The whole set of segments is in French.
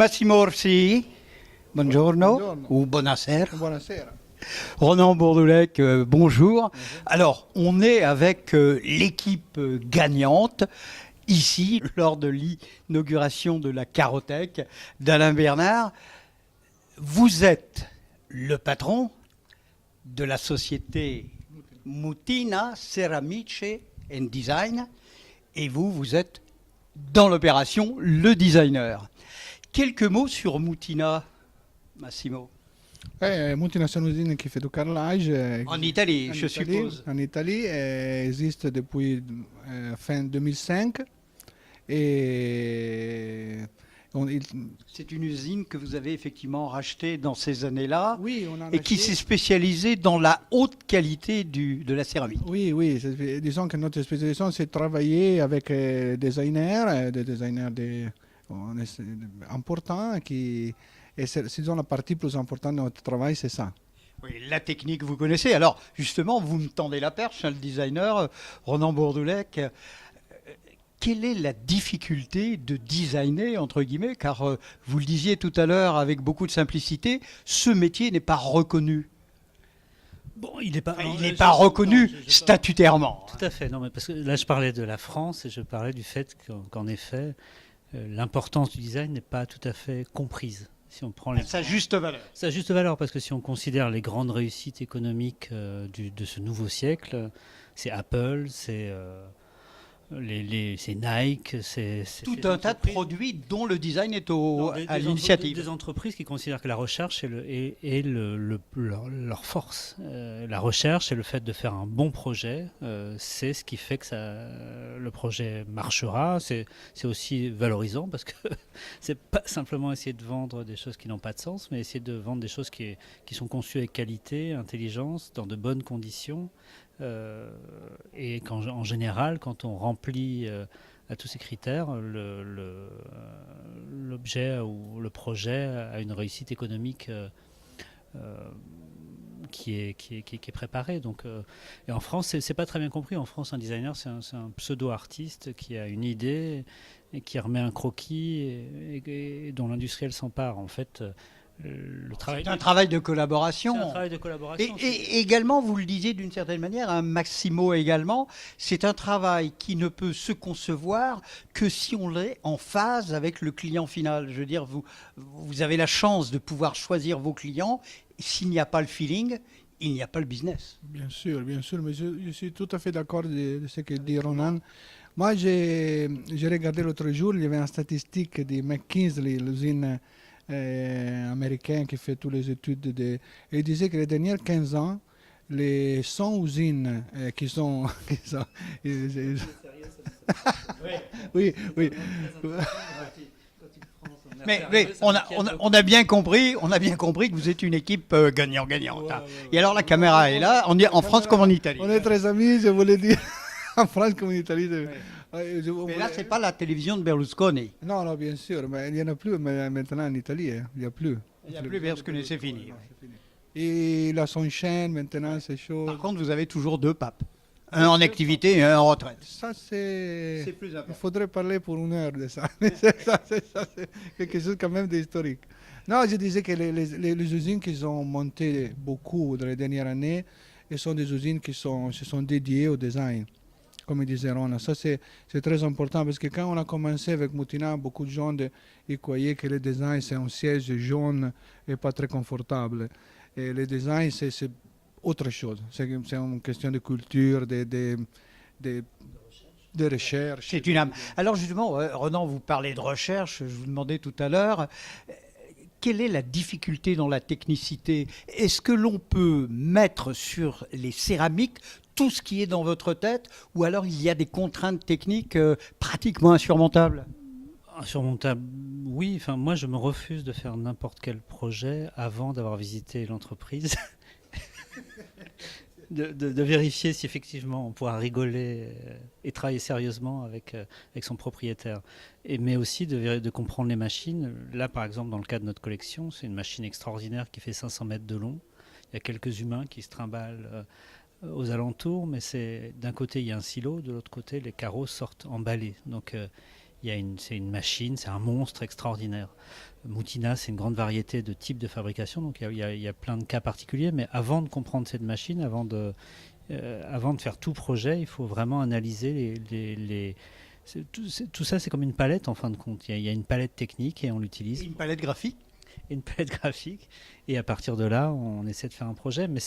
Massimo Orsi, buongiorno, Buongiorno. ou buonasera. Buonasera. Ronan Bourdoullec, bonjour. Bonjour. Alors, on est avec l'équipe gagnante, ici, lors de l'inauguration de la Carothèque d'Alain Bernard. Vous êtes le patron de la société Mutina Ceramiche and Design, et vous êtes dans l'opération le designer. Quelques mots sur Mutina, Massimo. Mutina c'est une usine qui fait du carrelage. En Italie, je suppose. En Italie, existe depuis fin 2005. Et c'est une usine que vous avez effectivement rachetée dans ces années-là, oui, on a et qui s'est spécialisée dans la haute qualité de la céramique. Oui, disons que notre spécialisation, c'est travailler avec des designers importants et c'est disons, la partie plus importante de notre travail, c'est ça. Oui, la technique, vous connaissez. Alors, justement, vous me tendez la perche, hein, le designer, Ronan Bourdoullec. Quelle est la difficulté de designer, entre guillemets, car vous le disiez tout à l'heure avec beaucoup de simplicité, ce métier n'est pas reconnu. Bon, il n'est pas, reconnu statutairement. Tout à fait. Non, mais parce que là, je parlais de la France et je parlais du fait qu'en effet, l'importance du design n'est pas tout à fait comprise. Si on prend sa juste valeur. Sa juste valeur, parce que si on considère les grandes réussites économiques de ce nouveau siècle, c'est Apple, c'est Nike, c'est tout un tas de produits dont le design est à l'initiative. Des entreprises qui considèrent que la recherche est leur force. La recherche et le fait de faire un bon projet, c'est ce qui fait que le projet marchera. C'est aussi valorisant parce que c'est pas simplement essayer de vendre des choses qui n'ont pas de sens, mais essayer de vendre des choses qui sont conçues avec qualité, intelligence, dans de bonnes conditions. Et en général, quand on remplit à tous ces critères, l'objet ou le projet a une réussite économique qui est préparée. Donc, et en France, c'est pas très bien compris. En France, un designer, c'est un pseudo-artiste qui a une idée et qui remet un croquis et dont l'industriel s'empare. En fait, c'est un travail de collaboration. C'est un travail de collaboration. Et également, vous le disiez d'une certaine manière, un Massimo également, c'est un travail qui ne peut se concevoir que si on est en phase avec le client final. Je veux dire, vous avez la chance de pouvoir choisir vos clients. S'il n'y a pas le feeling, il n'y a pas le business. Bien sûr, mais je suis tout à fait d'accord de ce que dit Ronan. Moi, j'ai regardé l'autre jour, il y avait une statistique de McKinsey, l'usine américaine qui fait toutes les études. Et il disait que les dernières 15 ans, les 100 usines qui sont... oui. Mais on a bien compris que vous êtes une équipe gagnant-gagnante. Ouais. Et alors la caméra est là, on est en France comme en Italie. On est très amis, je voulais dire, en France comme en Italie. Mais là, c'est pas la télévision de Berlusconi. Non, bien sûr, mais il n'y en a plus maintenant en Italie. Il n'y a plus. Il n'y a plus Berlusconi, c'est fini. Non, c'est fini. Et la s'enchaîne maintenant, ces choses. Par contre, vous avez toujours deux papes. Un en activité et un en retraite. Ça, c'est plus important. Il faudrait parler pour une heure de ça. C'est quelque chose quand même d'historique. Non, je disais que les usines qui ont monté beaucoup dans les dernières années, elles sont des usines qui se sont dédiées au design. Comme disait Rona, ça c'est très important parce que quand on a commencé avec Mutina, beaucoup de gens ils croyaient que le design c'est un siège jaune et pas très confortable. Et le design c'est autre chose. C'est une question de culture, de recherche. C'est une âme. Alors justement, Ronan, vous parlez de recherche, je vous demandais tout à l'heure, quelle est la difficulté dans la technicité? Est-ce que l'on peut mettre sur les céramiques tout ce qui est dans votre tête, ou alors il y a des contraintes techniques pratiquement insurmontables? Insurmontable, oui. Enfin, moi, je me refuse de faire n'importe quel projet avant d'avoir visité l'entreprise. de vérifier si effectivement on pourra rigoler et travailler sérieusement avec son propriétaire. Mais aussi de comprendre les machines. Là, par exemple, dans le cas de notre collection, c'est une machine extraordinaire qui fait 500 mètres de long. Il y a quelques humains qui se trimballent aux alentours, mais d'un côté il y a un silo, de l'autre côté les carreaux sortent emballés. Donc c'est une machine, c'est un monstre extraordinaire. Moutina, c'est une grande variété de types de fabrication, donc il y a plein de cas particuliers, mais avant de comprendre cette machine, avant de faire tout projet, il faut vraiment analyser tout ça, c'est comme une palette en fin de compte. Il y a une palette technique et on l'utilise. Et une palette graphique. Et une palette graphique. Et à partir de là, on essaie de faire un projet. Mais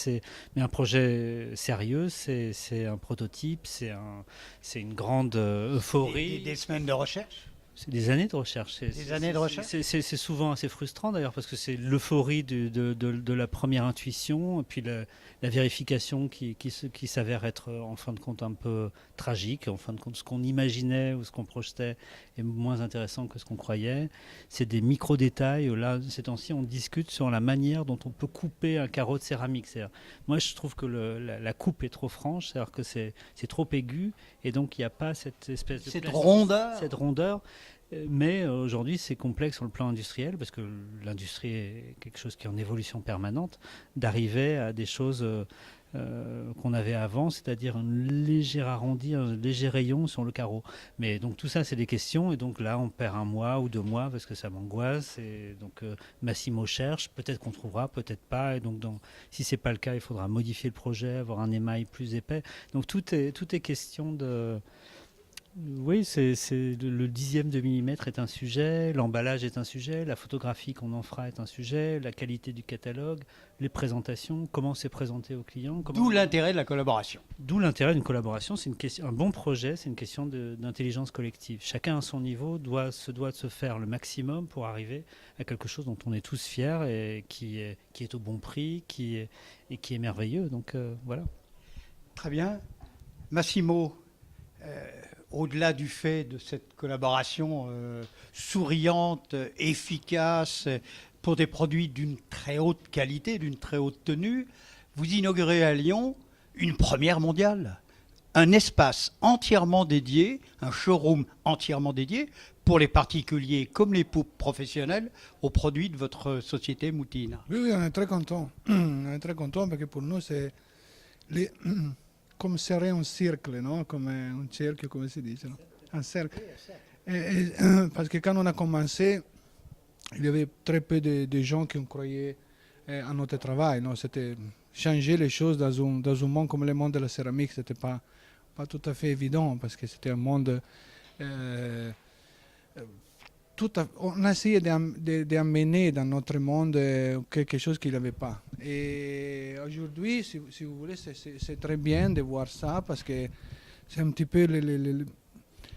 un projet sérieux, c'est un prototype, c'est une grande euphorie. Des semaines de recherche. C'est des années de recherche. Des années de recherche. C'est souvent assez frustrant d'ailleurs parce que c'est l'euphorie de la première intuition et puis la vérification qui s'avère être en fin de compte un peu tragique. En fin de compte, ce qu'on imaginait ou ce qu'on projetait est moins intéressant que ce qu'on croyait. C'est des micro-détails. Là, ces temps-ci, on discute sur la manière dont on peut couper un carreau de céramique. Moi, je trouve que la coupe est trop franche, c'est-à-dire que c'est trop aigu et donc il n'y a pas cette espèce de cette rondeur. Cette rondeur. Mais aujourd'hui, c'est complexe sur le plan industriel, parce que l'industrie est quelque chose qui est en évolution permanente, d'arriver à des choses qu'on avait avant, c'est-à-dire un léger arrondi, un léger rayon sur le carreau. Mais donc tout ça, c'est des questions, et donc là, on perd 1 mois ou 2 mois, parce que ça m'angoisse, et donc Massimo cherche, peut-être qu'on trouvera, peut-être pas, et donc si c'est pas le cas, il faudra modifier le projet, avoir un émail plus épais. Donc tout est question de... Oui, le 10e de millimètre est un sujet, l'emballage est un sujet, la photographie qu'on en fera est un sujet, la qualité du catalogue, les présentations, comment c'est présenté aux clients. D'où l'intérêt de la collaboration. D'où l'intérêt d'une collaboration. C'est une question, un bon projet, c'est une question d'intelligence collective. Chacun à son niveau se doit de se faire le maximum pour arriver à quelque chose dont on est tous fiers et qui est au bon prix, qui est merveilleux. Donc voilà. Très bien. Massimo, au-delà du fait de cette collaboration souriante, efficace, pour des produits d'une très haute qualité, d'une très haute tenue, vous inaugurez à Lyon une première mondiale, un espace entièrement dédié, un showroom entièrement dédié pour les particuliers comme les professionnels aux produits de votre société Moutina. Oui, on est très content. On est très content parce que pour nous, c'est comme serrer un cercle, non? Comme un cercle, comme si dit, no? Un cercle. Parce que quand on a commencé, il y avait très peu de gens qui ont croyé à notre travail. Non? C'était changer les choses dans un monde comme le monde de la céramique, ce n'était pas tout à fait évident parce que c'était un monde... on a essayé d'amener dans notre monde quelque chose qu'il n'y avait pas. Et aujourd'hui, si vous voulez, c'est très bien de voir ça parce que c'est un petit peu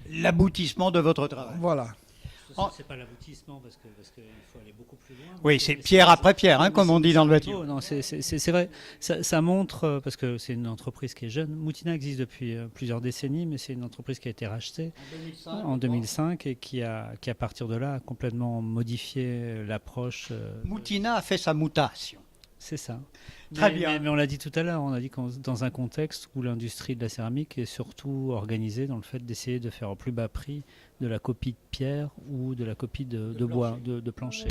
l'aboutissement de votre travail. Voilà. C'est pas l'aboutissement parce qu'il faut aller beaucoup plus loin. Oui, c'est pierre après pierre, hein, comme on dit dans le bâtiment. Non, c'est vrai. Ça montre, parce que c'est une entreprise qui est jeune. Moutina existe depuis plusieurs décennies, mais c'est une entreprise qui a été rachetée en 2005 et qui, à partir de là, a complètement modifié l'approche. Moutina a fait sa mutation. C'est ça. Très bien. Mais on l'a dit tout à l'heure, on a dit que dans un contexte où l'industrie de la céramique est surtout organisée dans le fait d'essayer de faire au plus bas prix de la copie de pierre ou de la copie de bois, de plancher.